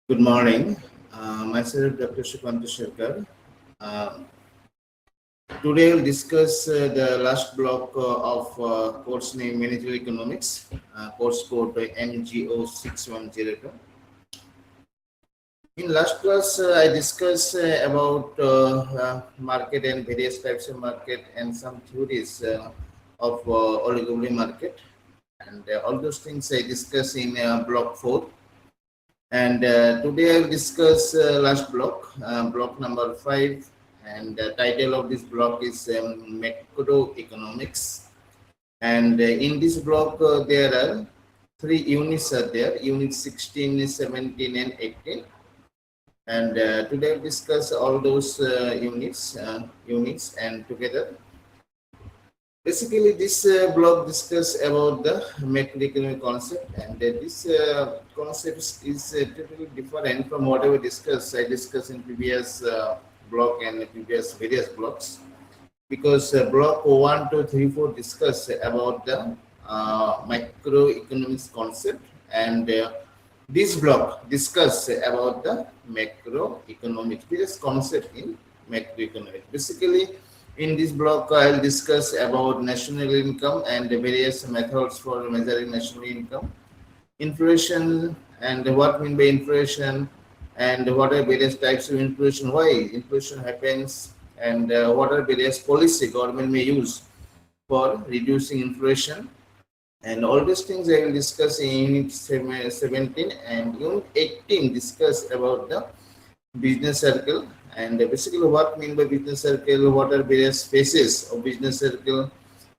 Good morning. Myself, Dr. Shukanta Sharkar. Uh, Today, we'll discuss the last block of course name Managerial Economics, course code MGO-6102. In last class, I discussed about market and various types of market and some theories of oligopoly market. And all those things I discussed in block 4. And today I'll discuss last block, block number 5, and the title of this block is macroeconomics. And in this block, there are 3 units are there: unit 16, 17, and 18. And today I'll discuss all those units, and together. Basically, this blog discuss about the macroeconomic concept, and this concept is totally different from whatever I discussed in previous blog and previous various blogs, because block 1, 2, 3, 4 discuss about the macroeconomics concept, and this block discuss about the macroeconomics, various concept in macroeconomics. Basically, in this block, I'll discuss about national income and the various methods for measuring national income, inflation and what mean by inflation, and what are various types of inflation, why inflation happens, and what are various policy government may use for reducing inflation. And all these things I will discuss in unit 17, and unit 18 discuss about the business circle, and basically what mean by business circle, what are various phases of business circle,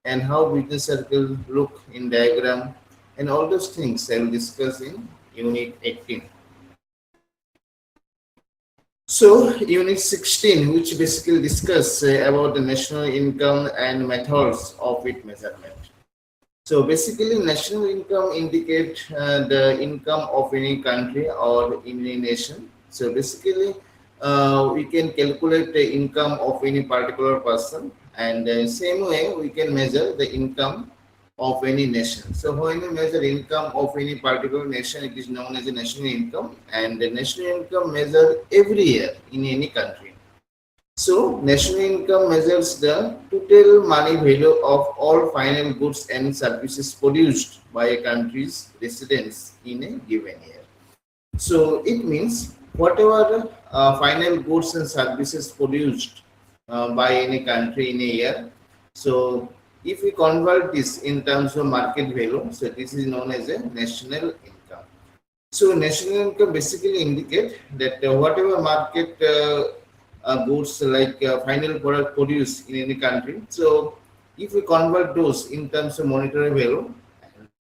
and how business circle look in diagram, and all those things I will discuss in unit 18. So unit 16, which basically discuss about the national income and methods of its measurement. So basically, national income indicate the income of any country or any nation. So basically, we can calculate the income of any particular person, and same way we can measure the income of any nation. So when we measure income of any particular nation, it is known as a national income, and the national income measured every year in any country. So, national income measures the total money value of all final goods and services produced by a country's residents in a given year. So, it means whatever final goods and services produced by any country in a year. So, if we convert this in terms of market value, so this is known as a national income. So, national income basically indicate that whatever market goods like final product produced in any country. So if we convert those in terms of monetary value,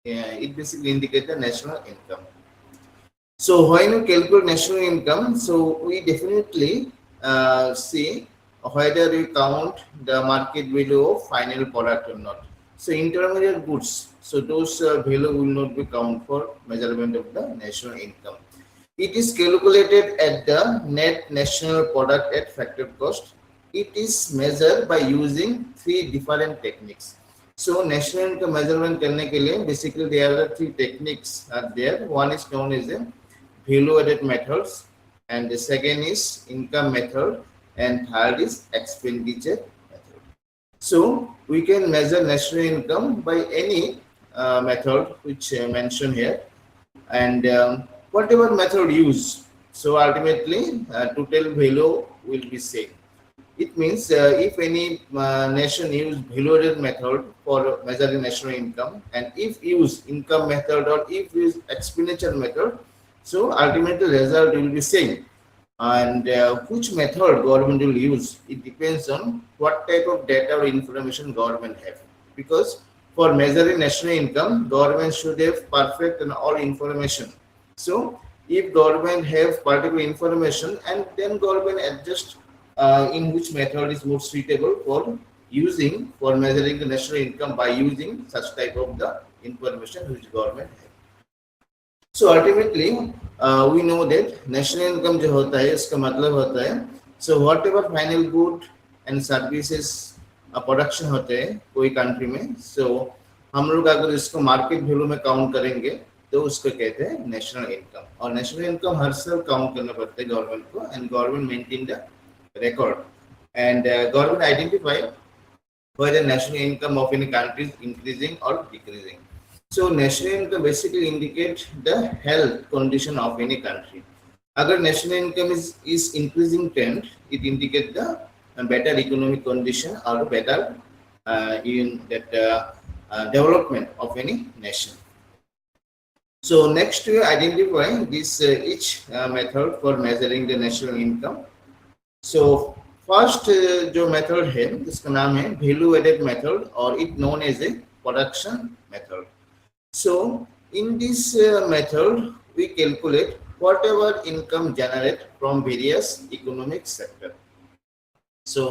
it basically indicates the national income. So when we calculate national income, so we definitely see whether we count the market value of final product or not. So intermediate goods, so those value will not be counted for measurement of the national income. It is calculated at the net national product at factored cost. It is measured by using 3 different techniques. So national income measurement करने के लिए basically there are 3 techniques are there. One is known as a value added methods, and the second is income method, and third is expenditure method. So we can measure national income by any method which I mentioned here, and whatever method used, so ultimately total value will be same. It means if any nation use value-added method for measuring national income, and if use income method or if use expenditure method, so ultimately result will be same. And which method government will use, it depends on what type of data or information government have, because for measuring national income, government should have perfect and all information. So if government have particular information, and then government adjust in which method is more suitable for using for measuring the national income by using such type of the information which government have. So ultimately we know that national income जो होता है इसका मतलब होता है, so whatever final good and services production होते हैं कोई कंट्री में, so हम लोग अगर इसको मार्केट वैल्यू में काउंट करेंगे, तो उसको कहते हैं नेशनल इनकम। और नेशनल इनकम हर साल काउंट करना पड़ता है गवर्नमेंट को, and government maintain the record, and government identify whether national income of any country is increasing or decreasing. So national income basically indicates the health condition of any country. Agar national income is increasing trend, it indicates the better economic condition or better in that development of any nation. So next we identify this each method for measuring the national income. So first जो method है इसका नाम है value added method, और it known as a production method. So in this method we calculate whatever income generate from various economic sector. So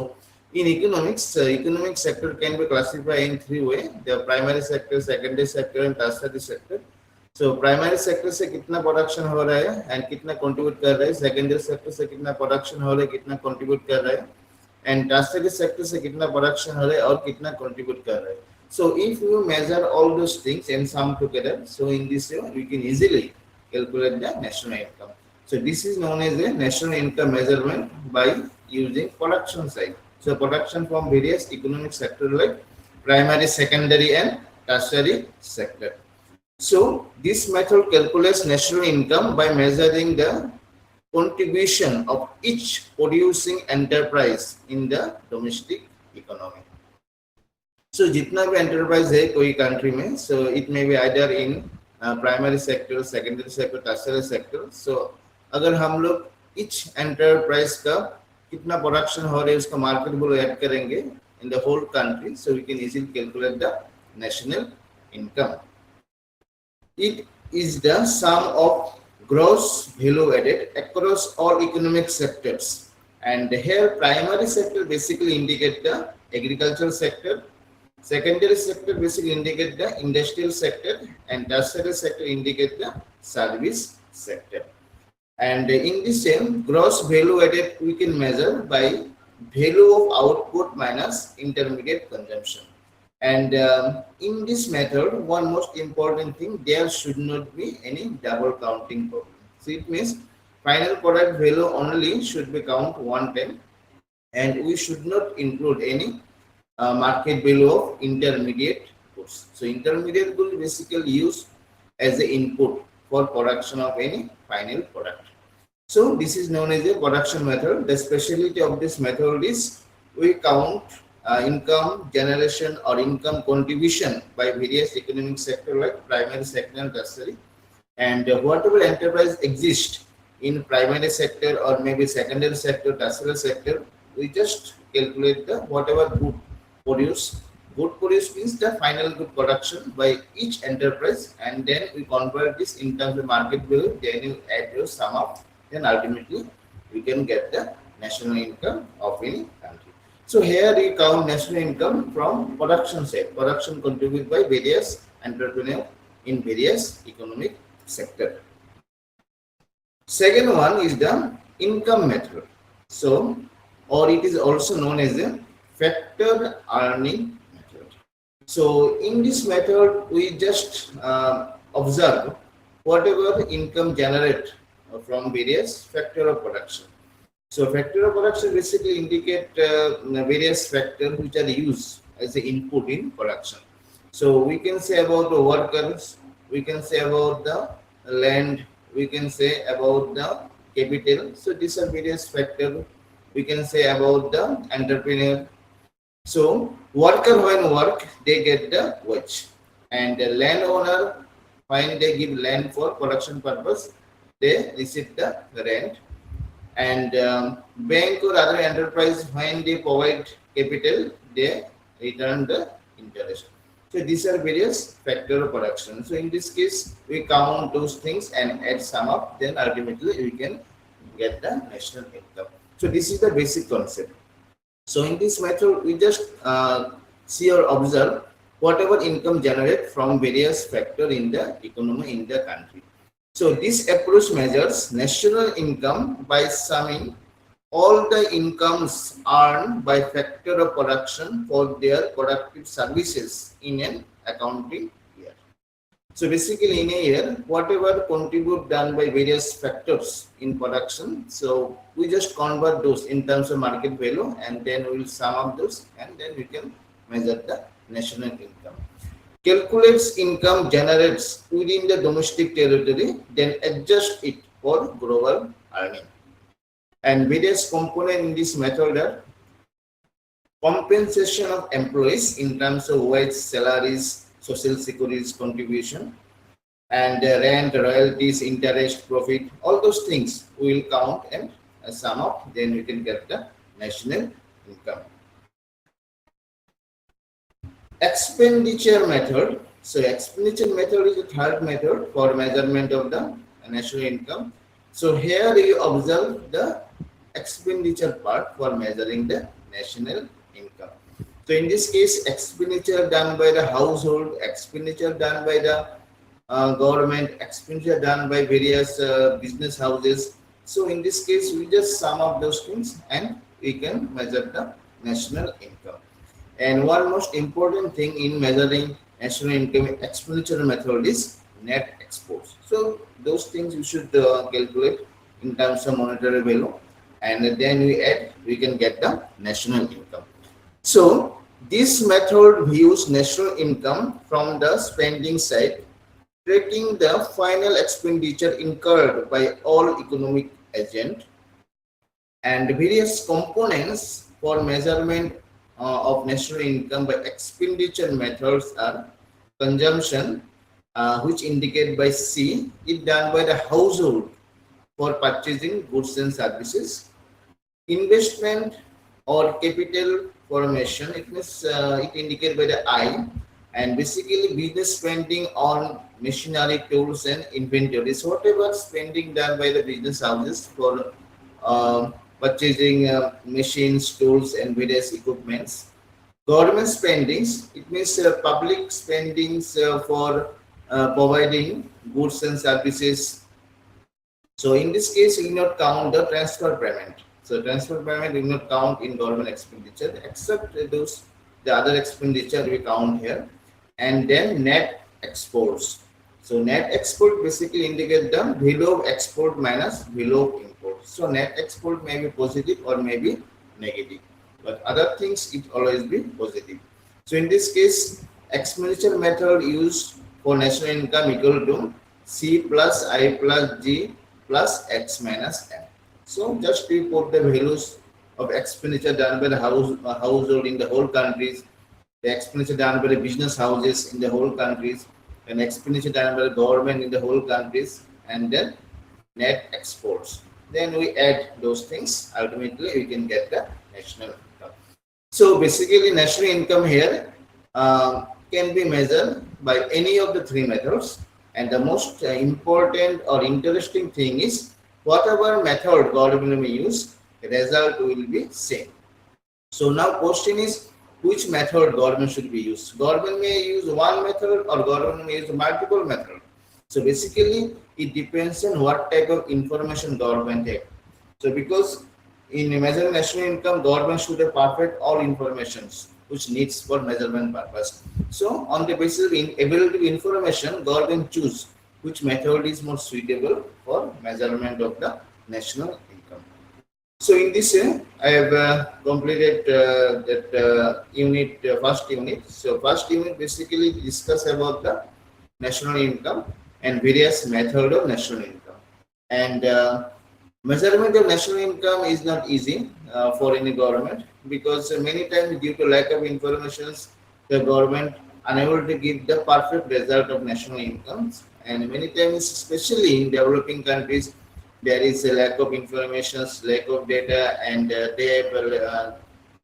in economics, economic sector can be classified in three ways: the primary sector, secondary sector and tertiary sector. So primary sector से कितना production हो रहा है and कितना contribute कर रहा है, secondary sector से कितना प्रोडक्शन हो रहा है, कितना कंट्रीब्यूट कर रहा है, एंड टर्शियरी सेक्टर से कितना प्रोडक्शन हो रहा है और कितना कंट्रीब्यूट कर रहा है. So if you measure all those things and sum together, so in this way we can easily calculate the national income. So this is known as a national income measurement by using production side. So production from various economic sector like primary, secondary and tertiary sector. So this method calculates national income by measuring the contribution of each producing enterprise in the domestic economy. So जितना भी enterprise है कोई country में, so it may be either in primary sector, secondary sector, tertiary sector. So अगर हम लोग each enterprise का कितना production हो रहा है उसका market value add करेंगे in the whole country, so we can easily calculate the national income. It is the sum of gross value added across all economic sectors, and here primary sector basically indicate the agricultural sector, secondary sector basically indicate the industrial sector, and tertiary sector indicate the service sector. And in the same gross value added we can measure by value of output minus intermediate consumption. And in this method, one most important thing, there should not be any double counting problem. So it means final product value only should be count one time, and we should not include any market value of intermediate goods. So intermediate goods basically used as the input for production of any final product. So this is known as a production method. The specialty of this method is we count income generation or income contribution by various economic sector like primary sector and tertiary, and whatever enterprise exists in primary sector or maybe secondary sector, tertiary sector, we just calculate the whatever good produce. Good produce means the final good production by each enterprise, and then we convert this in terms of market value, then you add your sum up, then ultimately we can get the national income of any country. So here we count national income from production side. Production contributed by various entrepreneurs in various economic sector. Second one is the income method. So, or it is also known as a factor earning method. So in this method we just observe whatever income generate from various factor of production. So factor of production basically indicate various factors which are used as the input in production. So we can say about the workers, we can say about the land, we can say about the capital. So these are various factors. We can say about the entrepreneur. So worker when work, they get the wage, and the landowner when they give land for production purpose, they receive the rent. And bank or other enterprise when they provide capital, they return the interest. So these are various factor of production. So in this case we count those things and add sum up, then ultimately we can get the national income. So this is the basic concept. So in this method we just see or observe whatever income generate from various factor in the economy in the country. So this approach measures national income by summing all the incomes earned by factor of production for their productive services in an accounting year. So basically in a year, whatever contribute done by various factors in production, so we just convert those in terms of market value and then we will sum up those and then we can measure the national income. Calculates income generates within the domestic territory, then adjust it for global earning. And various components in this method are compensation of employees in terms of wage, salaries, social security contribution, and rent, royalties, interest, profit, all those things we will count and sum up, then we can get the national income. Expenditure method. So expenditure method is the third method for measurement of the national income. So here you observe the expenditure part for measuring the national income. So in this case, expenditure done by the household, expenditure done by the government, expenditure done by various business houses. So in this case, we just sum up those things and we can measure the national income. And one most important thing in measuring national income expenditure method is net exports. So those things you should calculate in terms of monetary value, and then we can get the national income. So this method views national income from the spending side, tracking the final expenditure incurred by all economic agent, and various components for measurement of national income by expenditure methods are consumption, which indicate by C, is done by the household for purchasing goods and services. Investment or capital formation, it means it indicated by the I, and basically business spending on machinery, tools and inventories, whatever spending done by the business houses for purchasing machines, tools and various equipments. Government spendings, it means public spendings for providing goods and services. So in this case, we will not count the transfer payment. So transfer payment will not count in government expenditure, except those the other expenditure we count here. And then net exports. So net export basically indicate the value of export minus value of import. So net export may be positive or may be negative, but other things it always be positive. So in this case, expenditure method used for national income equal to C plus I plus G plus X minus M. So just we put the values of expenditure done by the household in the whole countries, the expenditure done by the business houses in the whole countries, and expenditure done by the government in the whole countries, and then net exports. Then we add those things. Ultimately, we can get the national income. So basically, national income here can be measured by any of the three methods. And the most important or interesting thing is whatever method government may use, the result will be same. So now question is which method government should be used. Government may use one method or government may use multiple methods. So basically it depends on what type of information government has. So because in measuring national income, government should have perfect all informations which needs for measurement purpose. So on the basis of available information, government choose which method is more suitable for measurement of the national income. So in this way, I have completed that unit, first unit. So first unit basically discuss about the national income and various method of national income. And measurement of national income is not easy for any government, because many times due to lack of information, the government unable to give the perfect result of national incomes, and many times, especially in developing countries, there is a lack of information, lack of data, and they have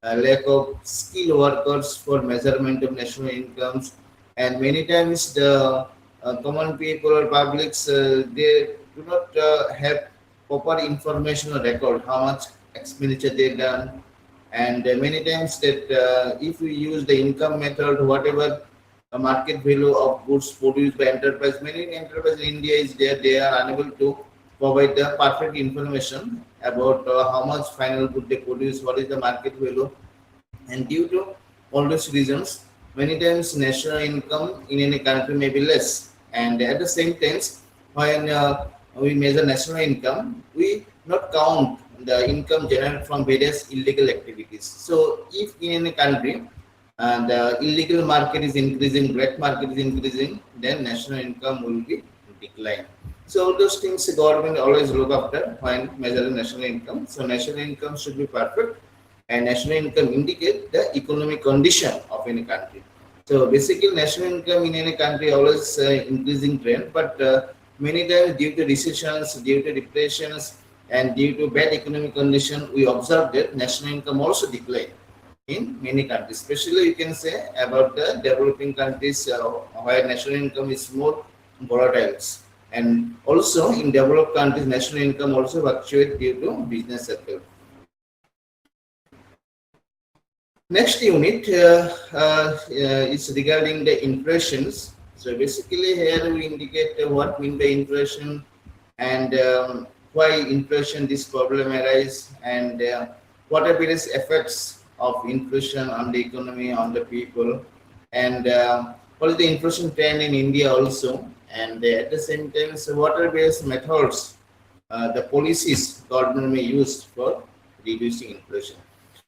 a lack of skilled workers for measurement of national incomes. And many times the common people or publics, they do not have proper information or record how much expenditure they done. And many times that if we use the income method, whatever market value of goods produced by enterprise, many enterprises in India is there, they are unable to provide the perfect information about how much final good they produce, what is the market value. And due to all these reasons, many times national income in any country may be less, And at the same time, when we measure national income, we not count the income generated from various illegal activities. So if in a country the illegal market is increasing, black market is increasing, then national income will be decline. So all those things the government always look after when measuring national income. So national income should be perfect, and national income indicate the economic condition of any country. So basically, national income in any country always increasing trend, but many times due to recessions, due to depressions, and due to bad economic condition, we observe that national income also decline in many countries. Especially, you can say about the developing countries where national income is more volatile, and also in developed countries, national income also fluctuate due to business cycle. Next unit is regarding the inflations. So basically here we indicate what mean by inflation, and why inflation this problem arise, and what are various effects of inflation on the economy, on the people, and what is the inflation trend in India also, and at the same time, so what are various methods the policies government may use for reducing inflation.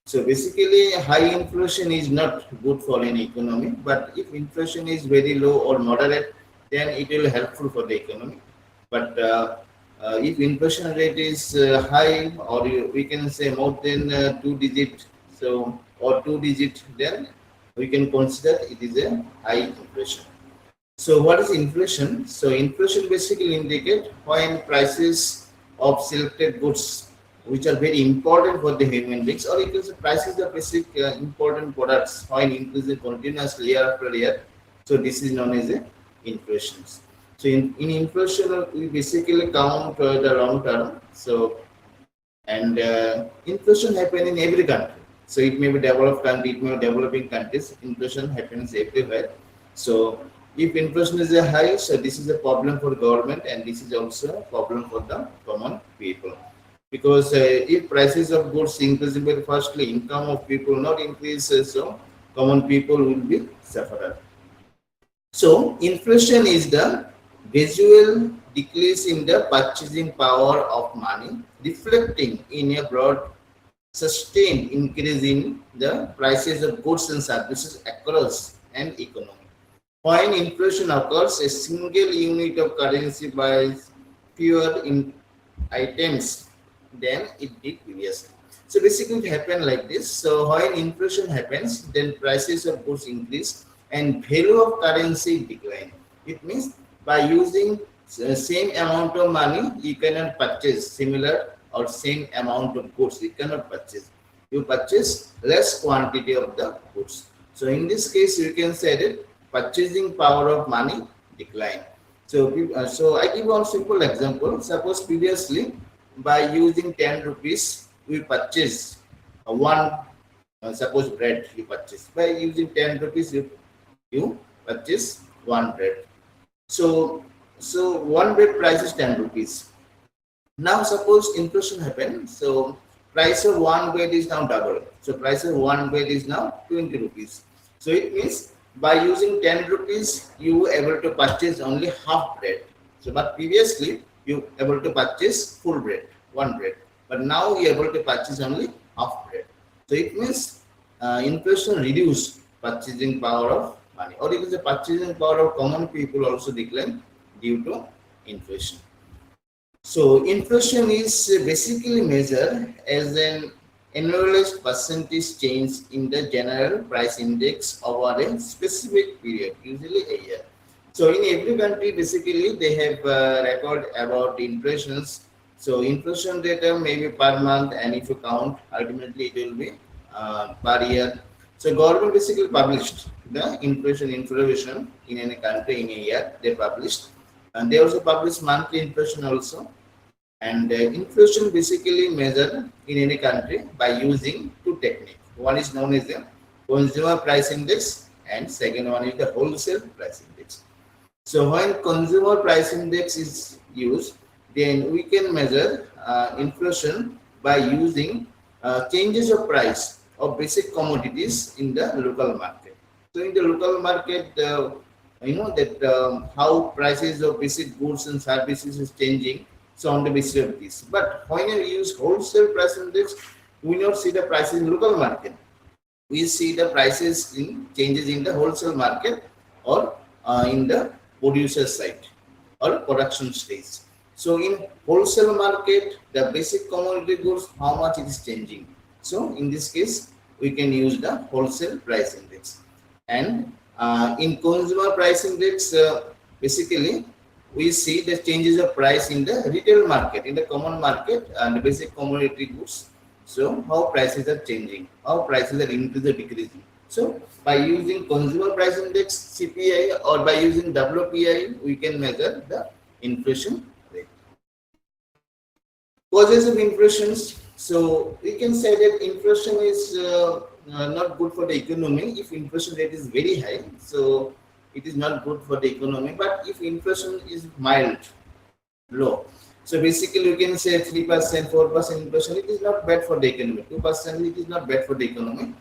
So basically, high inflation is not good for any economy. But if inflation is very low or moderate, then it will helpful for the economy. But if inflation rate is high, or we can say more than 2 digit, so or 2 digit, then we can consider it is a high inflation. So what is inflation? So inflation basically indicate when prices of selected goods, which are very important for the human beings, or it is prices of basic important products when increasing continuously year after year. So this is known as a inflation. So in inflation, we basically count the long term. So and inflation happen in every country. So it may be developed country, it may be developing countries. Inflation happens everywhere. So if inflation is a high, so this is a problem for government, and this is also a problem for the common people. Because if prices of goods increase very fastly, income of people not increase, so common people will be sufferer. So inflation is the gradual decrease in the purchasing power of money, reflecting in a broad sustained increase in the prices of goods and services across an economy. When inflation occurs, a single unit of currency buys fewer in items than it did previously. So basically it happened like this. So when inflation happens, then prices of goods increase and value of currency decline. It means by using same amount of money, you cannot purchase similar or same amount of goods. You cannot purchase. You purchase less quantity of the goods. So in this case, you can say that purchasing power of money decline. So I give one simple example. Suppose previously, by using 10 rupees, we purchase one, suppose bread you purchase. By using 10 rupees, you purchase one bread. So one bread price is 10 rupees. Now suppose inflation happens, so price of one bread is now double. So price of one bread is now 20 rupees. So it means by using 10 rupees, you were able to purchase only half bread. So but previously, you able to purchase full bread, one bread. But now you able to purchase only half bread. So it means inflation reduce purchasing power of money, or it is the purchasing power of common people also decline due to inflation. So inflation is basically measured as an annualized percentage change in the general price index over a specific period, usually a year. So in every country, basically they have record about inflations. So inflation data may be per month, and if you count, ultimately it will be per year. So government basically published the inflation information in any country in a year. They published, and they also publish monthly inflation also. And inflation basically measured in any country by using two techniques. One is known as the consumer price index, and second one is the wholesale price index. So when consumer price index is used, then we can measure inflation by using changes of price of basic commodities in the local market. So in the local market, that how prices of basic goods and services is changing. So on the basis of this, but when you use wholesale price index, we not see the prices in local market. We see the prices in changes in the wholesale market or in the producer side or production stage. So in wholesale market, the basic commodity goods, how much it is changing. So in this case, we can use the wholesale price index. And in consumer price index, basically we see the changes of price in the retail market, in the common market and the basic commodity goods. So how prices are changing, how prices are increasing or decreasing. So by using consumer price index CPI or by using WPI, we can measure the inflation rate. Causes of inflations. So we can say that inflation is not good for the economy. If inflation rate is very high, so it is not good for the economy. But if inflation is mild, low, so basically you can say 3%, 4% inflation, it is not bad for the economy. 2%, it is not bad for the economy.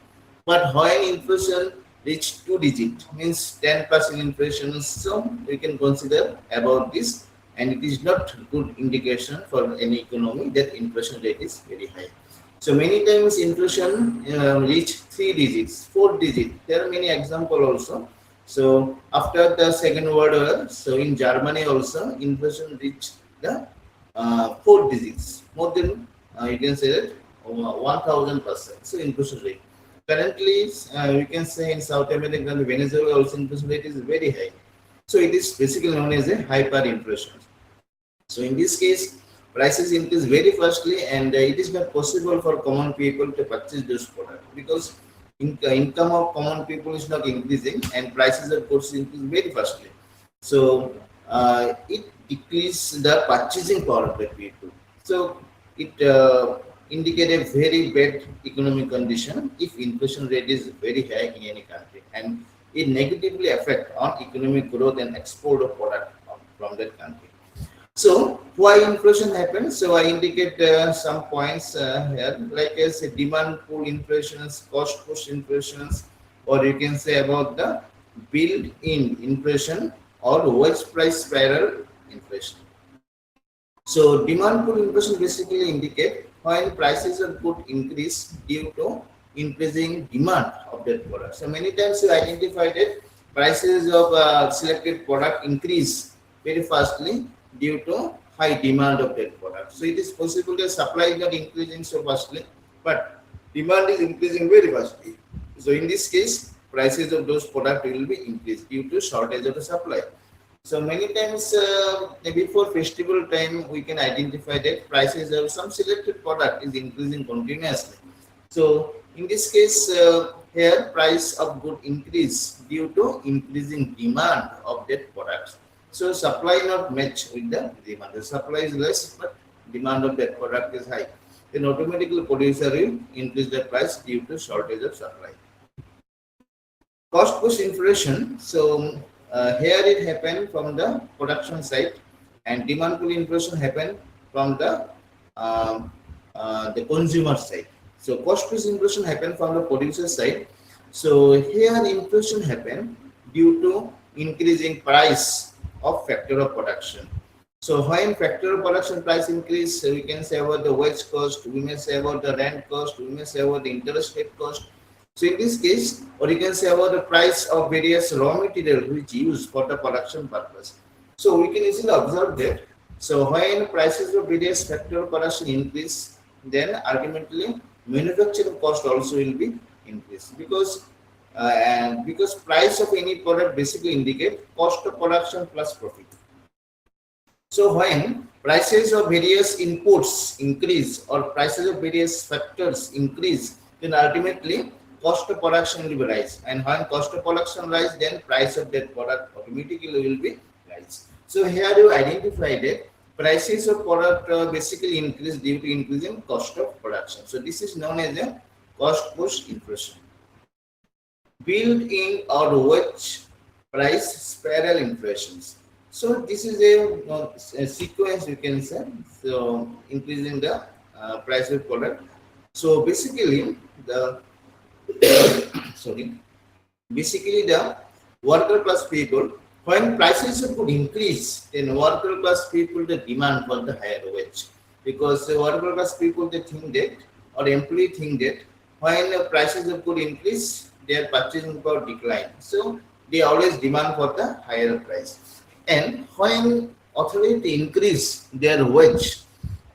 But when inflation reach 2 digit, means 10% inflation, so we can consider about this, and it is not good indication for any economy that inflation rate is very high. So many times inflation reach 3 digits, 4 digit. There are many examples also. So after the Second World War, so in Germany also inflation reached the 4 digits, more than you can say that 1000%. So inflation rate. Currently, we can say in South America and Venezuela also inflation rate is very high. So it is basically known as a hyperinflation. So in this case, prices increase very fastly, and it is not possible for common people to purchase those products because income of common people is not increasing, and prices of goods increase very fastly. So it decreases the purchasing power of the people. So it indicate a very bad economic condition if inflation rate is very high in any country, and it negatively affect on economic growth and export of product from that country. So why inflation happens? So I indicate some points here, like as a demand pull inflations, cost push inflations, or you can say about the built-in inflation or wage price spiral inflation. So demand pull inflation basically indicate when prices of good increase due to increasing demand of that product. So many times you identify that prices of selected product increase very fastly due to high demand of that product. So it is possible that supply is not increasing so fastly, but demand is increasing very fastly. So in this case, prices of those products will be increased due to shortage of the supply. So many times before festival time, we can identify that prices of some selected product is increasing continuously. So in this case, here price of good increase due to increasing demand of that product. So supply not match with the demand. The supply is less, but demand of that product is high. Then automatically producer will increase the price due to shortage of supply. Cost push inflation. So here it happened from the production side, and demand pull inflation happened from the consumer side. So cost push inflation happened from the producer side. So here inflation happened due to increasing price of factor of production. So when factor of production price increase, we can say about the wage cost, we may say about the rent cost, we may say about the interest rate cost. So in this case, or you can say about the price of various raw material which used for the production purpose. So we can easily observe that. So when prices of various factor of production increase, then ultimately manufacturing cost also will be increased because and because price of any product basically indicate cost of production plus profit. So when prices of various inputs increase or prices of various factors increase, then ultimately cost of production will rise, and when cost of production rise, then price of that product automatically will be rise. So here you identify that prices of product basically increase due to increasing cost of production. So this is known as a cost push inflation. Built-in or wage price spiral inflations. So this is a sequence you can say. So increasing the price of product. So basically the sorry, basically the worker class people When prices could increase, then worker class people the demand for the higher wage, because the worker class people they think that, or employee think that when prices could increase, their purchasing power decline. So they always demand for the higher price. And when authority increase their wage,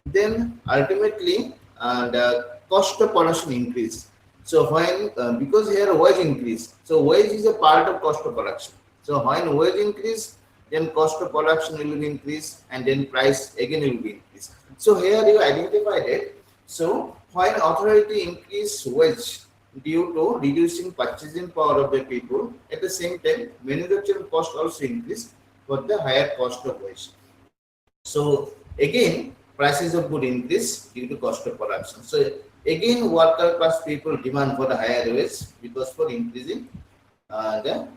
then ultimately the cost of production increase. So when because here wage increase, so wage is a part of cost of production. So when wage increase, then cost of production will be increased, and then price again will be increased. So here you identified it. So when authority increase wage due to reducing purchasing power of the people, at the same time manufacturing cost also increase for the higher cost of wage. So again, prices of good increase due to cost of production. So again, worker class people demand for the higher wage because for increasing the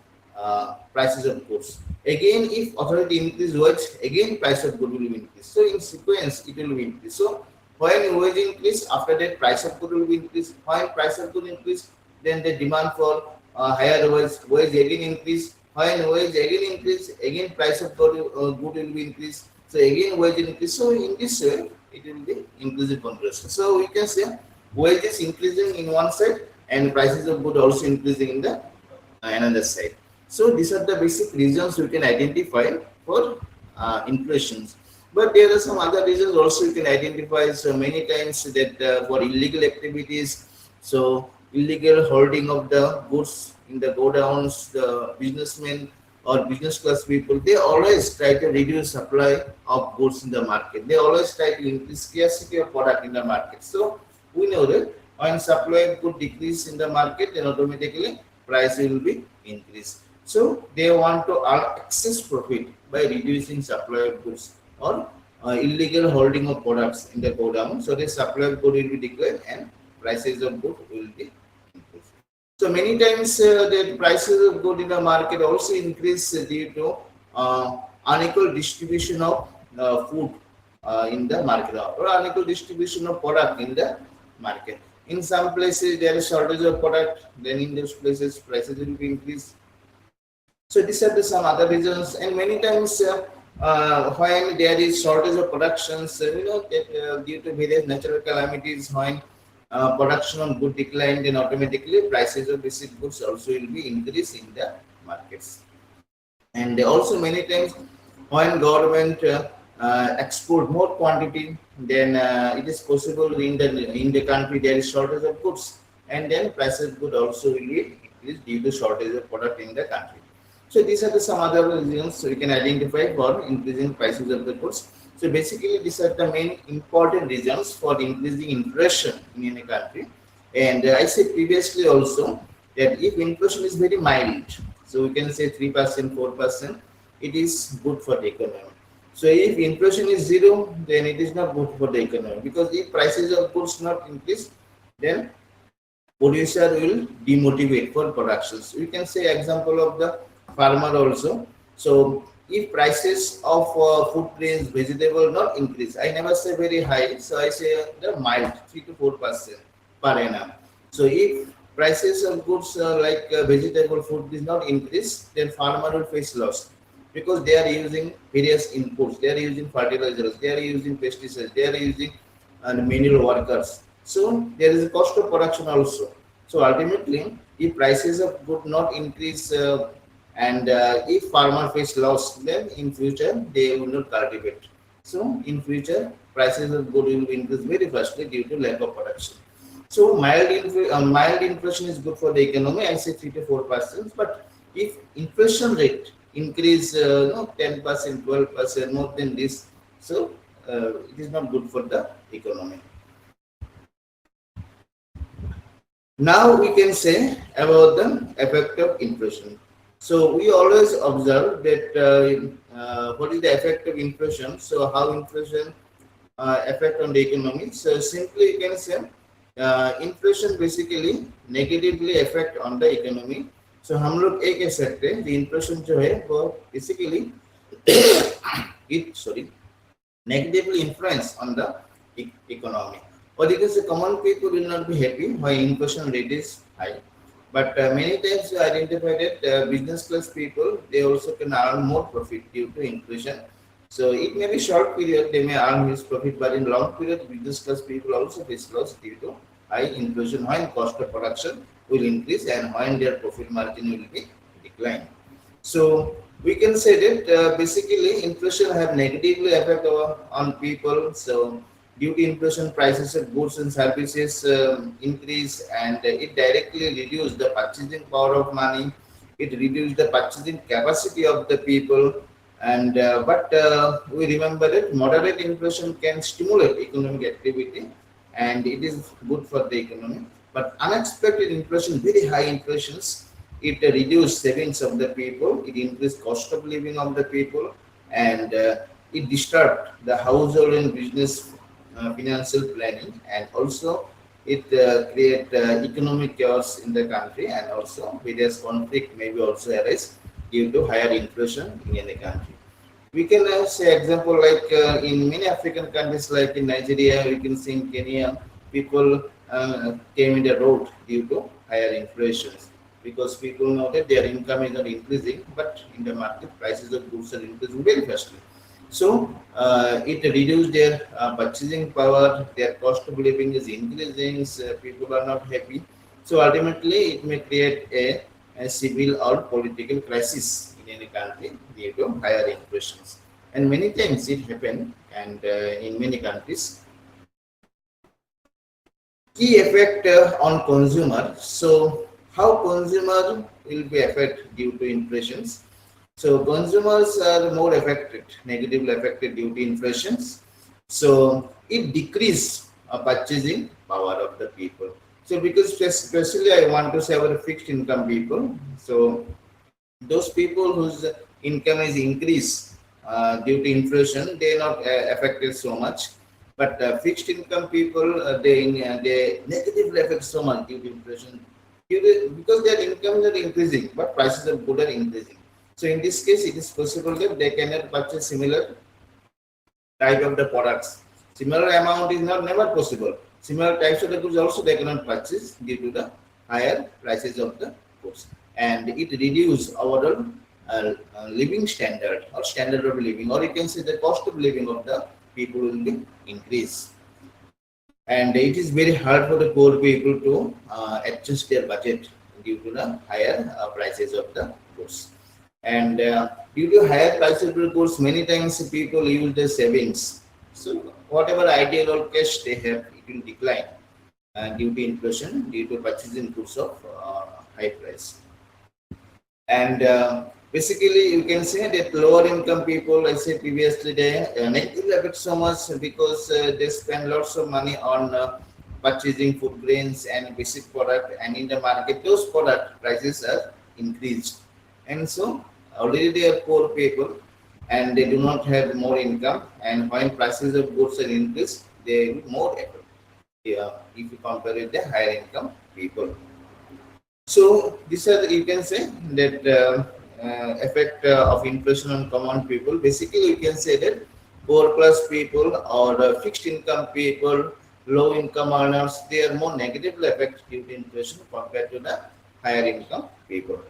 prices of goods. Again, if authority increase wage, again price of good will increase. So in sequence, it will be increase. So when wage increase, after that price of good will be increase. When price of good increase, then the demand for higher wage again increase. When wage again increase, again price of good will be increased. So again wage increase. So in this way, it will be increasing conversion. So we can say wage is increasing in one side and prices of good also increasing in the another side. So these are the basic reasons we can identify for inflations. But there are some other reasons also you can identify. So many times that for illegal activities, so illegal holding of the goods in the godowns, the businessmen or business class people, they always try to reduce supply of goods in the market. They always try to increase scarcity of product in the market. So we know that when supply of good decrease in the market, then automatically price will be increased. So they want to earn excess profit by reducing supply of goods or illegal holding of products in the godown. So the supply of good will be declared and prices of good will be increased. So many times the prices of good in the market also increase due to unequal distribution of food in the market or unequal distribution of product in the market. In some places there is shortage of product, then in those places prices will be increased. So these are some other reasons, and many times when there is shortage of productions, due to various natural calamities, when production of good decline, then automatically prices of basic goods also will be increased in the markets. And also many times when government export more quantity, then it is possible in the country there is shortage of goods, and then prices could also will be increased due to shortage of product in the country. So these are some other reasons we can identify for increasing prices of the goods. So basically these are the main important reasons for increasing inflation in any country. And I said previously also that if inflation is very mild, so we can say 3%, 4%, it is good for the economy. So if inflation is zero, then it is not good for the economy, because if prices of goods not increase, then producer will demotivate for productions. We can say example of the farmer also. So if prices of food grains, vegetable not increase, I never say very high, so I say the mild 3 to 4% per annum. So if prices of goods like vegetable food is not increase, then farmer will face loss, because they are using various inputs, they are using fertilizers, they are using pesticides, they are using manual workers. So there is a cost of production also. So ultimately, if prices of good not increase and if farmer face loss, then in future they will not cultivate. So in future, prices of good will increase very fastly due to lack of production. So mild inflation is good for the economy. I say 3 to 4%. But if inflation rate increase 10%, 12% more than this, so it is not good for the economy. Now we can say about the effect of inflation. So we always observe that what is the effect of inflation. So how inflation effect on the economy. So simply you can say inflation basically negatively affect on the economy. So हम लोग एक कह सकते हैं कि inflation जो है वो basically it negatively influence on the economy. Or you can say common people will not be happy when inflation rate is high. But many times we identify that business class people, they also can earn more profit due to inflation. So it may be short period, they may earn huge profit, but in long period, business class people also face loss due to high inflation when cost of production will increase and when their profit margin will be declined. So we can say that basically inflation have negatively effect on people. So due to inflation, prices of goods and services increase, and it directly reduce the purchasing power of money. It reduce the purchasing capacity of the people. And but we remember that moderate inflation can stimulate economic activity, and it is good for the economy. But unexpected inflation, very high inflations, it reduced savings of the people, it increased cost of living of the people, and it disturbed the household and business financial planning, and also it create economic chaos in the country, and also various conflict may be also arise due to higher inflation in any country. We can say example like in many African countries like in Nigeria, we can see in Kenya, people came in the road due to higher inflations because people know that their income is not increasing, but in the market prices of goods are increasing very fastly. So it reduced their purchasing power, their cost of living is increasing, so people are not happy. So ultimately, it may create a civil or political crisis in any country due to higher inflations. And many times it happened, and in many countries. Key effect on consumer. So how consumer will be affected due to inflations? So consumers are more affected, negatively affected due to inflations. So it decrease purchasing power of the people. So because especially I want to say our fixed income people. So those people whose income is increased due to inflation, they are not affected so much. But fixed income people, they negatively affect so much due to inflation, because their incomes are increasing, but prices of goods are increasing. So in this case, it is possible that they cannot purchase similar type of the products. Similar amount is not never possible. Similar types of the goods also they cannot purchase due to the higher prices of the goods, and it reduce overall living standard or standard of living, or you can say the cost of living of the people will be increased, and it is very hard for the poor people to adjust their budget due to the higher prices of the goods. And due to higher prices of the goods, many times people use their savings. So whatever ideal or cash they have, it will decline due to inflation, due to purchasing goods of high price. And basically, you can say that lower income people, I said previously, they negatively affect so much because they spend lots of money on purchasing food grains and basic product, and in the market, those product prices are increased. And so, already they are poor people and they do not have more income, and when prices of goods are increased, they will more affect. Yeah, if you compare with the higher income people. So these are you can say that effect of inflation on common people. Basically, you can say that poor class people or fixed income people, low income earners, they are more negatively affected due to inflation compared to the higher income people.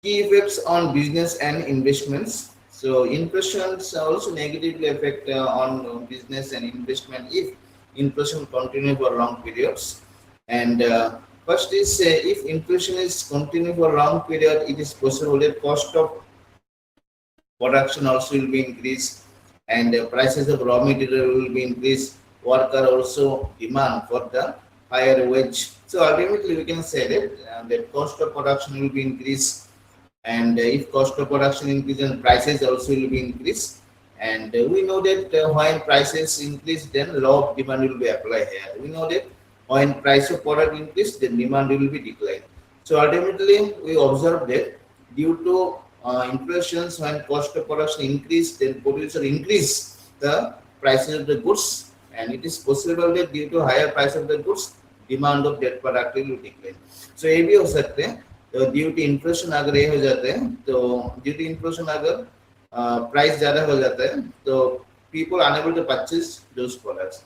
Key effects on business and investments. So inflation also negatively affect on business and investment if inflation continues for long periods. And first is if inflation is continuing for a long period, it is possible that cost of production also will be increased, and prices of raw material will be increased. Worker also demand for the higher wage. So ultimately, we can say that that cost of production will be increased, and if cost of production increases, prices also will be increased. And we know that when prices increase, then law of demand will be applied here. We know that when price of product increase, then demand will be declined. So ultimately, we observe that due to inflations, when cost of production increase, then producer increase the prices of the goods, and it is possible that due to higher price of the goods, demand of that product will decline. So ये भी हो सकते हैं. तो due to inflation अगर ये हो जाते हैं, तो ड्यू टू इन्फ्लेशन अगर प्राइस ज़्यादा हो जाता है, तो people unable to purchase those products.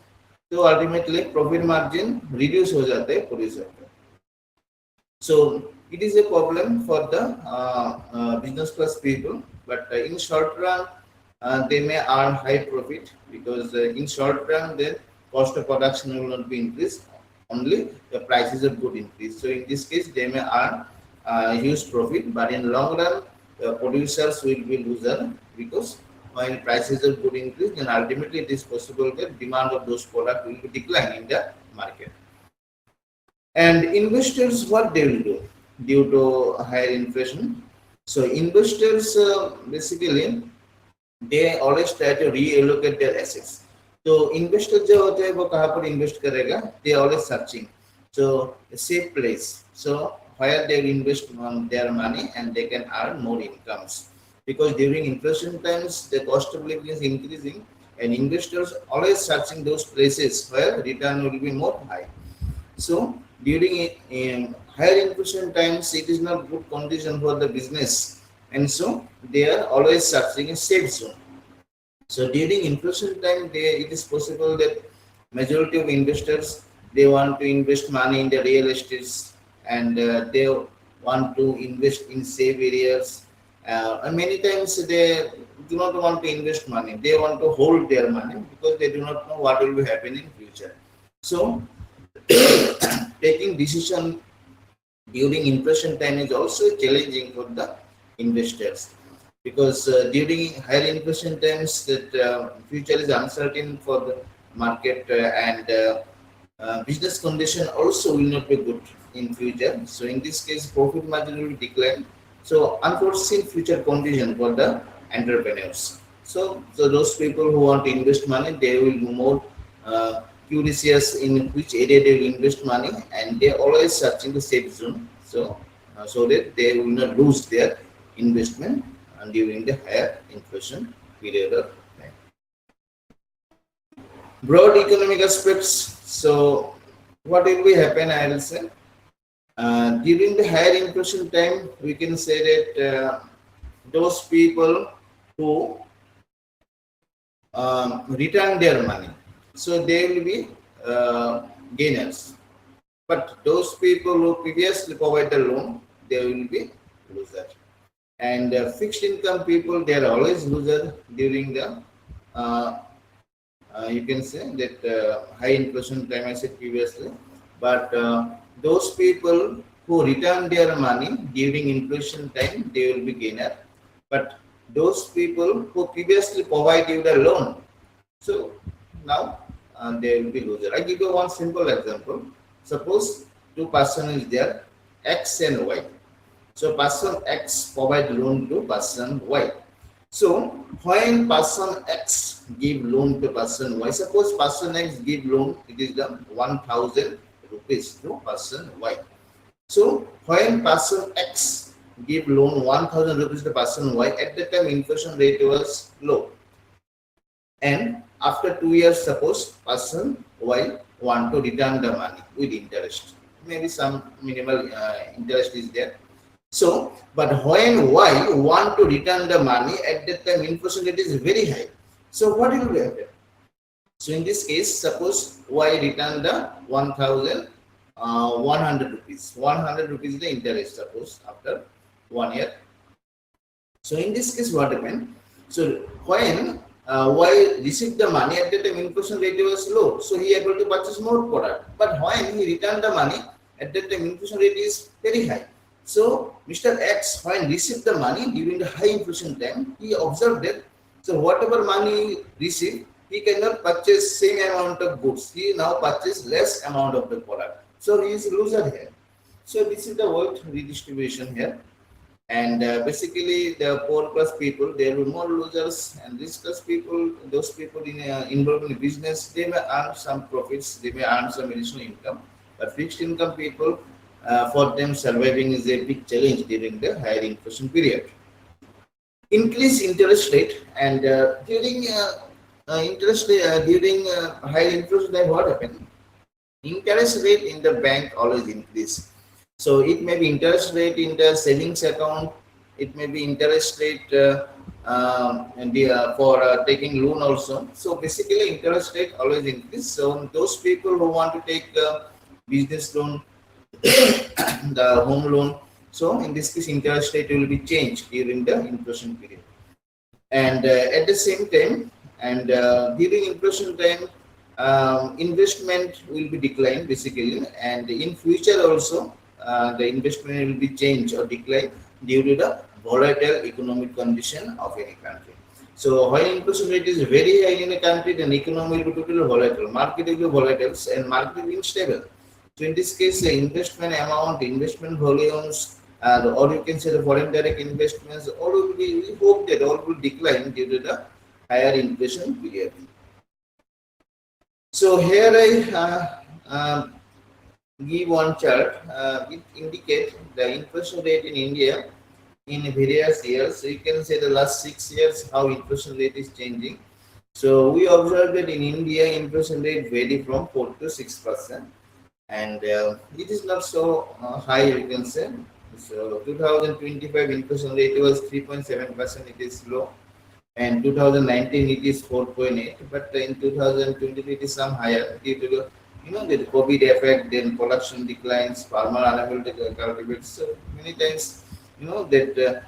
तो अल्टीमेटली प्रॉफिट मार्जिन रिड्यूस हो जाते हैं प्रोड्यूसर का. So it is a problem for the business class people, but in short run, they may earn high profit because in short run, the cost of production will not be increased. Only the prices of good increase. So in this case, they may earn huge profit, but in long run, the producers will be loser because when prices of good increase, then ultimately it is possible that demand of those products will be decline in the market. And investors, what they will do due to higher inflation? So investors basically they always try to reallocate their assets. So investor जो होते हैं वो कहाँ पर invest करेगा? They are always searching. So a safe place. So where they will invest on their money and they can earn more incomes. Because during inflation times the cost of living is increasing and investors always searching those places where return will be more high. So during higher inflation times, it is not good condition for the business, and so they are always searching a safe zone. So during inflation time, it is possible that majority of investors they want to invest money in the real estates and they want to invest in safe areas. And many times they do not want to invest money; they want to hold their money because they do not know what will be happening in future. So taking decision during inflation time is also challenging for the investors because during higher inflation times that future is uncertain for the market and business condition also will not be good in future. So in this case profit margin will decline. So unforeseen future condition for the entrepreneurs. So those people who want to invest money they will be more curious in which area they will invest money and they are always searching the safe zone. So that they will not lose their investment during the higher inflation period of time. Broad economic aspects. So what will be happen? I will say during the higher inflation time, we can say that those people who return their money, so they will be gainers. But those people who previously provided the loan, they will be loser. And fixed income people, they are always loser during the you can say that high inflation time I said previously. But those people who return their money during inflation time, they will be gainer. But those people who previously provide you the loan, so now they will be loser. I give you one simple example. Suppose two person is there, X and Y. So person X provide loan to person Y. So when person X give loan to person Y, suppose person X give loan, it is the 1,000 rupees to person Y. So when person X give loan 1,000 rupees to person Y, at that time inflation rate was low. And after 2 years, suppose person Y want to return the money with interest. Maybe some minimal interest is there. So, but when Y want to return the money, at that time inflation rate is very high. So what will happen? So in this case, suppose Y return the 1,100 rupees. 100 rupees is the interest, suppose after 1 year. So in this case, what happened? So when Y received the money, at that time inflation rate was low, so he able to purchase more product. But when he returned the money, at that time inflation rate is very high. So Mr. X, when received the money during the high inflation time, he observed that so whatever money he received, he cannot purchase same amount of goods. He now purchase less amount of the product. So he is loser here. So this is the wealth redistribution here. And basically the poor class people, they will be more losers, and rich class people, those people involved in business, they may earn some profits, they may earn some additional income. But fixed income people, for them surviving is a big challenge during the higher inflation period. Increase interest rate, and during interest during higher inflation time, what happened? Interest rate in the bank always increase. So it may be interest rate in the savings account, it may be interest rate for taking loan also. So basically interest rate always increase. So those people who want to take business loan, the home loan. So in this case, interest rate will be changed during the inflation period. And at the same time, and during inflation time, investment will be declined basically, and in future also the investment will be changed or declined due to the volatile economic condition of any country. So when inflation rate is very high in a country, then economy will be totally volatile, market will be volatile, and market will be unstable. So in this case, the investment amount, investment volumes, or you can say the foreign direct investments, all will be, we hope that all will decline due to the higher inflation period. So here I give one chart. It indicates the inflation rate in India in various years. So you can say the last 6 years how inflation rate is changing. So we observed that in India inflation rate vary from 4 to 6%, and it is not so high, you can say. So 2025 inflation rate was 3.7%. It is low, and 2019 it is 4.8, but in 2023 it is some higher due to the the COVID effect, then production declines, farmer unable to cultivate. So many times that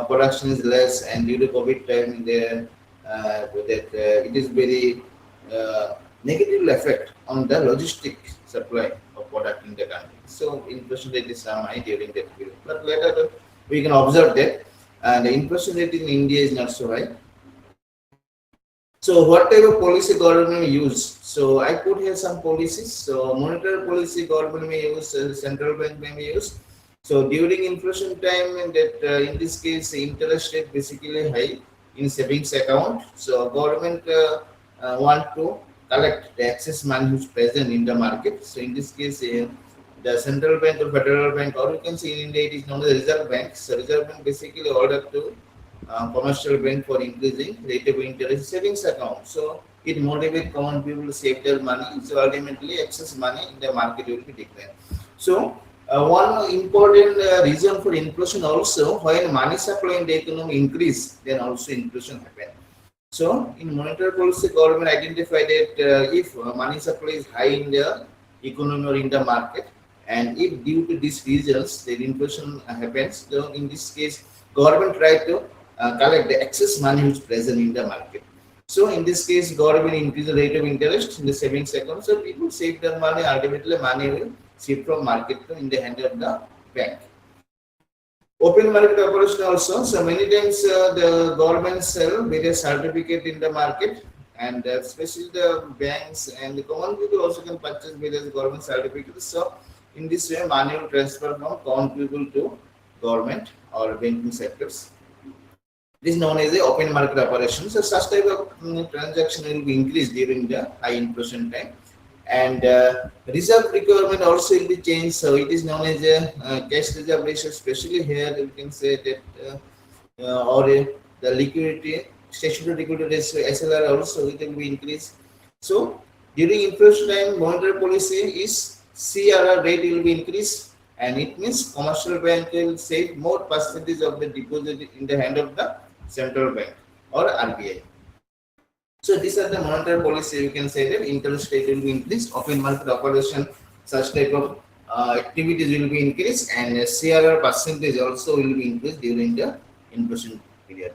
production is less, and due to COVID time there that it is very negative effect on the logistic supply of product in the country. So inflation rate is some high during that period. But later we can observe that the inflation rate in India is not so high. So what type of policy government may use? So I put here some policies. So monetary policy government may use, central bank may use. So during inflation time, and that in this case, interest rate basically high in savings account. So government want to collect the excess money which is present in the market. So in this case, the central bank or federal bank, or you can see in India it is known as the reserve bank. So reserve bank basically order to commercial bank for increasing rate of interest savings account. So it motivates common people to save their money. So ultimately, excess money in the market will be declined. So one important reason for inflation also, when money supply in the economy increase, then also inflation happen. So in monetary policy, government identified that if money supply is high in the economy or in the market, and if due to these reasons the inflation happens, so in this case, government try to collect the excess money which is present in the market. So in this case, government increase the rate of interest in the savings account. So people save their money. Ultimately, money will shift from market to in the hand of the bank. Open market operation also. So many times the government sell various certificate in the market, and especially the banks and the common people also can purchase various government certificates. So in this way, money will transfer from common people to government or banking sectors. This is known as the open market operation. So such type of transaction will be increased during the high inflation time, and reserve requirement also will be changed. So it is known as a cash reserve ratio. Especially here, you can say that or the liquidity statutory liquidity ratio (SLR) also it will be increased. So during inflation time, monetary policy is CRR rate will be increased, and it means commercial bank will save more percentage of the deposit in the hand of the central bank or RBI. So these are the monetary policy. You can say that interest rate will be increased, open market operation, such type of activities will be increased, and CRR percentage also will be increased during the inflation period.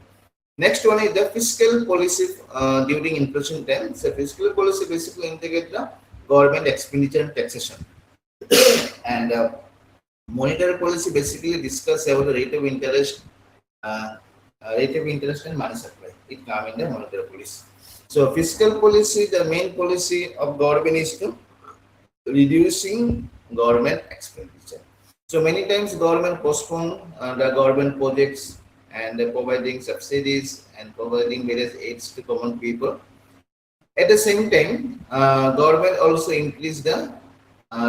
Next one is the fiscal policy during inflation time. So fiscal policy basically integrate the government expenditure and taxation, and monetary policy basically discuss about the rate of interest. Rate of interest and money supply. It come in the monetary policy. So fiscal policy, the main policy of government is to reducing government expenditure. So many times government postpone the government projects and providing subsidies and providing various aids to common people. At the same time, government also increase the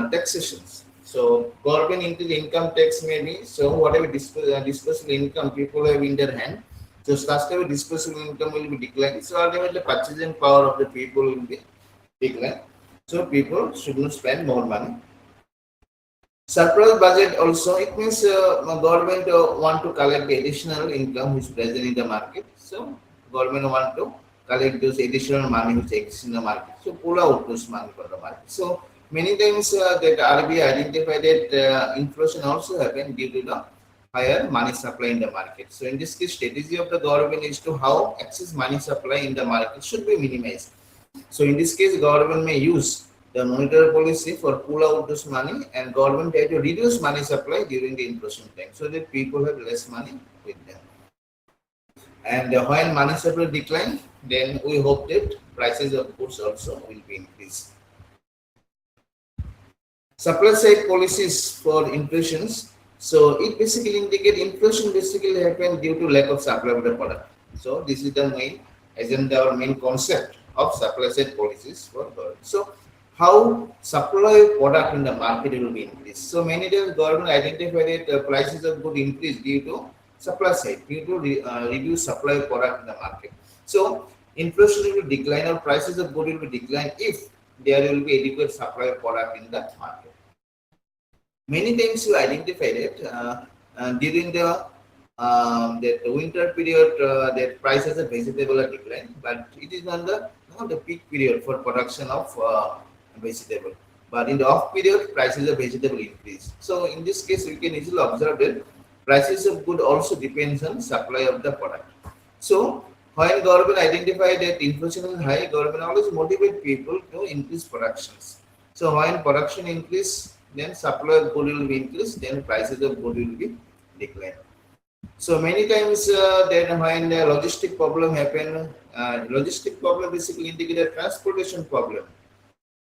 taxations. So government increase income tax maybe. So whatever disposable income people have in their hand, so such type of disposable income will be declined. So ultimately, the purchasing power of the people will be declined. So people should not spend more money. Surplus budget also, it means government want to collect the additional income which is present in the market. So government want to collect those additional money which exists in the market. So pull out those money from the market. So many times that RBI identified that inflation also happened due to the higher money supply in the market. So in this case, strategy of the government is to how excess money supply in the market should be minimized. So in this case, government may use the monetary policy for pull out this money, and government try to reduce money supply during the inflation time so that people have less money with them. And when money supply decline, then we hope that prices of goods also will be increased. Supply side policies for inflations. So it basically indicate inflation basically happen due to lack of supply of the product. So this is the main agenda or main concept of supply side policies for government. So how supply of product in the market will be increased. So many times government identified that prices of good increase due to supply side, due to reduce supply of product in the market. So inflation will decline or prices of good will be decline if there will be adequate supply of product in the market. Many times you identified it during the that winter period that prices of vegetable are declined, but it is on the not the peak period for production of vegetable. But in the off period, prices of vegetable increase. So in this case, we can easily observe that prices of good also depends on supply of the product. So when government identify that inflation is high, government always motivate people to increase productions. So when production increase, then supply of good will be increased, then prices of good will be declined. So many times then when the logistic problem happen, logistic problem basically indicate a transportation problem.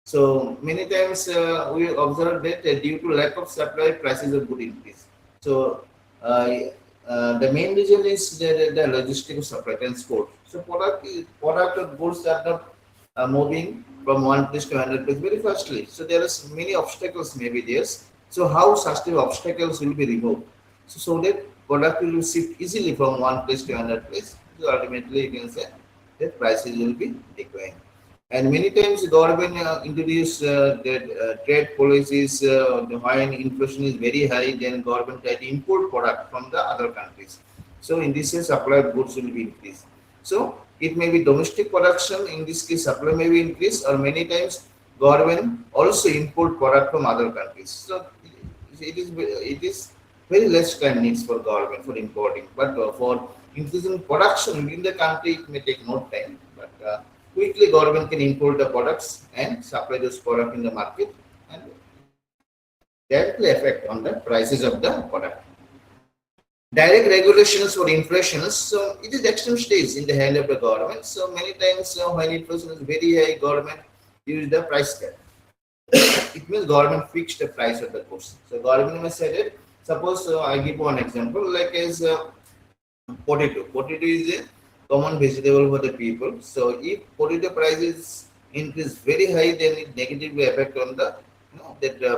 So many times we observe that due to lack of supply, prices of good increase. So the main reason is the logistic supply transport. So product of goods are not moving from one place to another place very fastly. So there are many obstacles maybe there. So how such obstacles will be removed? So that product will shift easily from one place to another place. So ultimately you can say that prices will be declining. And many times the government introduce trade policies when inflation is very high, then government try to import product from the other countries. So in this case, supply of goods will be increased. So it may be domestic production, in this case supply may be increased, or many times government also import product from other countries. So it is very less time needs for government for importing, but for increasing production within the country, it may take more time. But quickly government can import the products and supply those products in the market, and that will affect on the prices of the product. Direct regulations for inflation. So it is extreme stage in the hand of the government. So many times when inflation is very high, government use the price cap. It means government fixed the price of the goods. So government may say that, suppose I give one example, like as potato. Potato is a common vegetable for the people. So if potato prices increase very high, then it negatively affect on the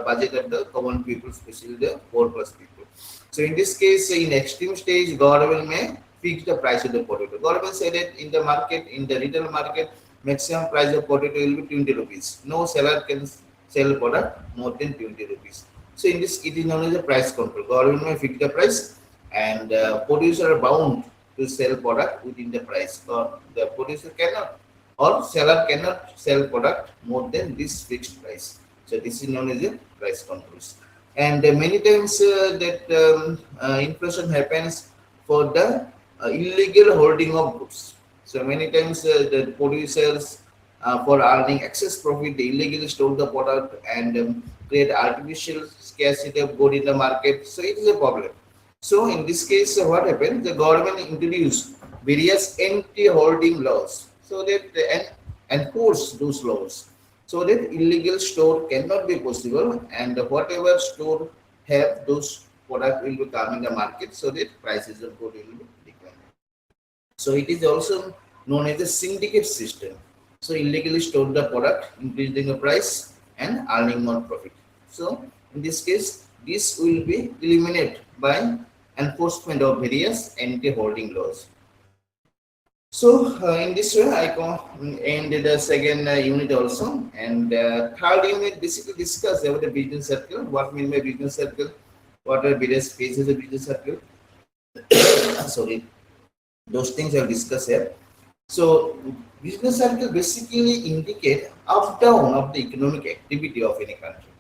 budget of the common people, especially the poor class people. So in this case, in extreme stage, government may fix the price of the potato. Government said that in the market, in the retail market, maximum price of potato will be 20 rupees. No seller can sell product more than 20 rupees. So in this, it is known as a price control. Government may fix the price, and producer are bound to sell product within the price. Or the producer cannot or seller cannot sell product more than this fixed price. So this is known as a price controls. And many times that inflation happens for the illegal holding of goods. So many times the producers for earning excess profit, they illegally store the product and create artificial scarcity of good in the market. So it is a problem. So in this case, what happened? The government introduced various anti-holding laws so that they enforce those laws, so that illegal store cannot be possible, and whatever store have those product will be come in the market, so that prices of good will be declining. So it is also known as a syndicate system. So illegally store the product, increasing the price and earning more profit. So in this case, this will be eliminated by enforcement of various anti-holding laws. So in this way, I end the second unit also, and third unit basically discuss about the business circle. What mean by business circle? What are various phases of business circle? Sorry, those things I'll discuss here. So business cycle basically indicate up down of the economic activity of any country.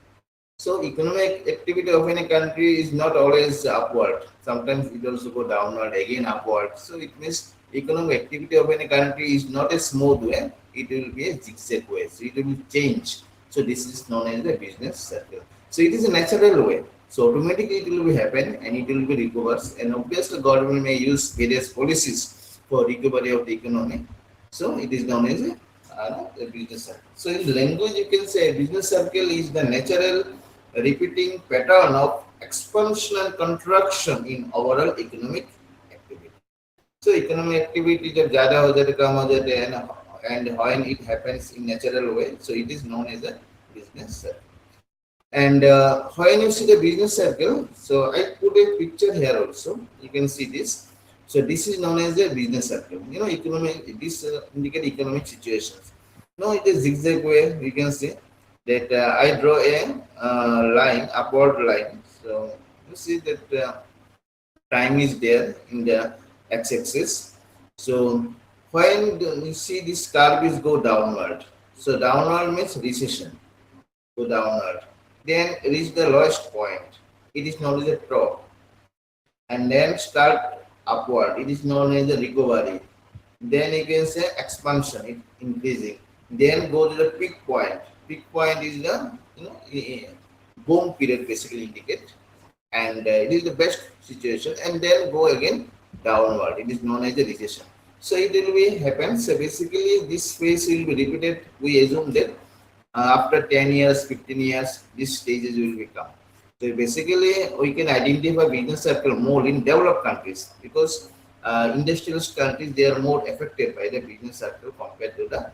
So economic activity of any country is not always upward. Sometimes it also go downward, again upward. So it means economic activity of any country is not a smooth way. It will be a zigzag way. So it will change. So this is known as the business cycle. So it is a natural way. So automatically it will be happen and it will be recovers. And obviously government may use various policies for recovery of the economy. So it is known as a business cycle. So in language you can say business cycle is the natural repeating pattern of expansion and contraction in overall economic activity. So economic activity जब ज़्यादा हो जाते कम हो जाते हैं ना and when it happens in natural way, so it is known as a business cycle. And when you see the business cycle, so I put a picture here also. You can see this. So this is known as a business cycle. You know, economic. This indicate economic situations. No, it is zigzag way. We can see that I draw a line, upward line. So you see that time is there in the x-axis. So when you see this curve is go downward. So downward means recession. Go downward. Then reach the lowest point. It is known as a top. And then start upward. It is known as a recovery. Then you can say expansion, it increasing. Then go to the peak point. Peak point is the boom period basically indicate, and it is the best situation. And then go again downward. It is known as a recession. So it will be happens. So basically, this phase will be repeated. We assume that after 10 years, 15 years, these stages will become. So basically, we can identify business cycle more in developed countries because industrialist countries, they are more affected by the business cycle compared to the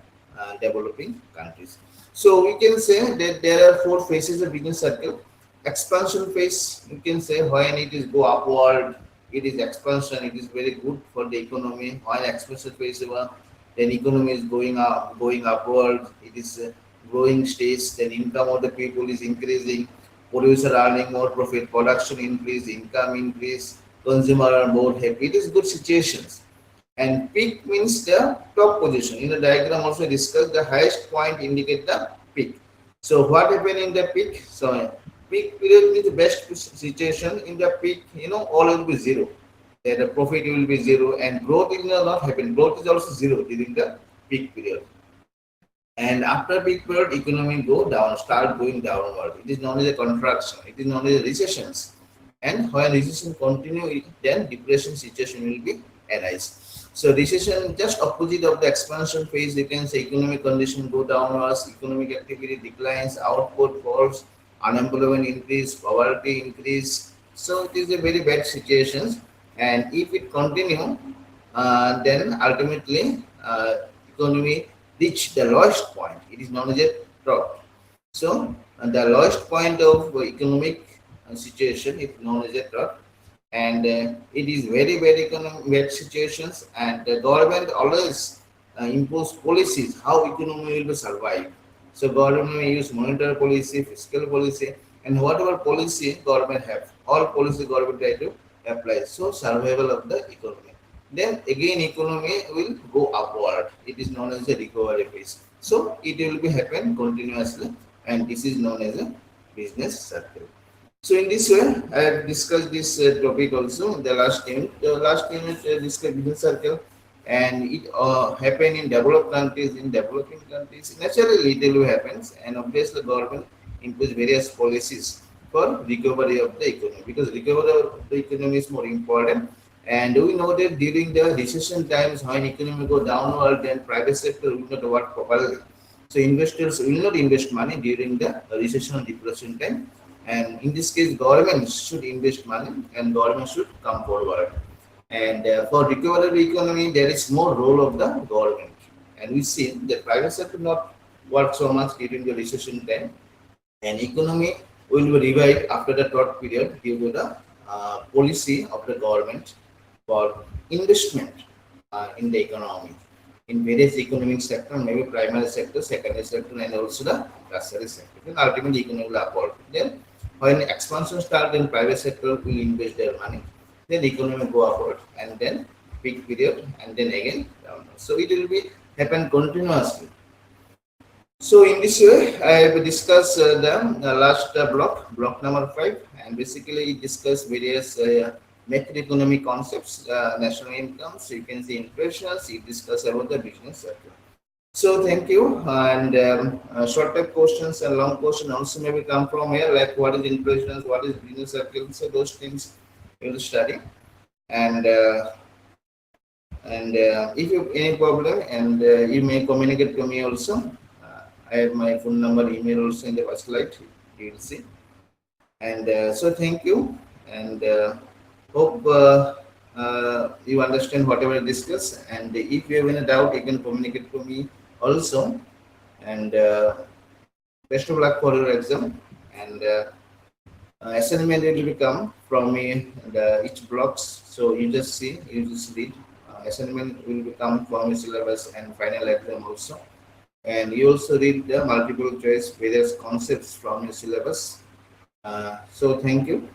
developing countries. So we can say that there are four phases of business cycle. Expansion phase, you can say when it is go upward, it is expansion, it is very good for the economy. When expansion phase over, then economy is going up, going upward, it is growing stage, then income of the people is increasing, producer earning more profit, production increase, income increase, consumer are more happy. It is good situations. And peak means the top position. In the diagram also discussed the highest point indicate the peak. So what happened in the peak? So peak period means the best situation. In the peak, all will be zero. The profit will be zero and growth will not happen. Growth is also zero during the peak period. And after peak period, economy go down, start going downward. It is known as a contraction. It is known as recessions. And when recession continue, then depression situation will be arise. So recession just opposite of the expansion phase. You can say economic condition go downwards, economic activity declines, output falls, unemployment increase, poverty increase. So it is a very bad situation. And if it continue, then ultimately economy reach the lowest point. It is known as a trough. So the lowest point of economic situation is known as a trough, and it is very very economic bad situations. And the government always impose policies how economy will be survive. So government may use monetary policy, fiscal policy, and whatever policy government have, all policy government try to apply. So survival of the economy. Then again economy will go upward. It is known as a recovery phase. So it will be happen continuously, and this is known as a business cycle. So in this way, I have discussed this topic also in the last unit. The last unit discussed business cycle, and it happen in developed countries, in developing countries. Naturally, it will happens, and obviously government impose various policies for recovery of the economy because recovery of the economy is more important. And we know that during the recession times, when economy go downward, then private sector will not work properly. So investors will not invest money during the recession or depression time. And in this case, government should invest money and government should come forward. And for recovery of the economy, there is more role of the government. And we see the private sector not work so much during the recession time, and economy will be revived after the third period due to the policy of the government for investment in the economy in various economic sector, maybe primary sector, secondary sector, and also the tertiary sector. Then ultimately economy will upward. Then when expansion starts, then private sector will invest their money. Then economy will go upward, and then peak period and then again down. So it will be happen continuously. So in this way, I have discussed the last block number 5, and basically it discuss various macroeconomic concepts, national income. So you can see inflations. It discuss about the business cycle. So thank you. And short term questions and long question also maybe come from here, like what is inflation, what is business cycle. So those things you will study. And if you have any problem, and you may communicate to me also. I have my phone number, email also in the first slide. You will see. And so thank you, and hope you understand whatever I discuss. And if you have any doubt, you can communicate to me also. And best of luck for your exam. And assignment will come from me each blocks. So you just see, you just read. Assignment will become from syllabus and final exam also. And you also read the multiple choice various concepts from your syllabus. So thank you.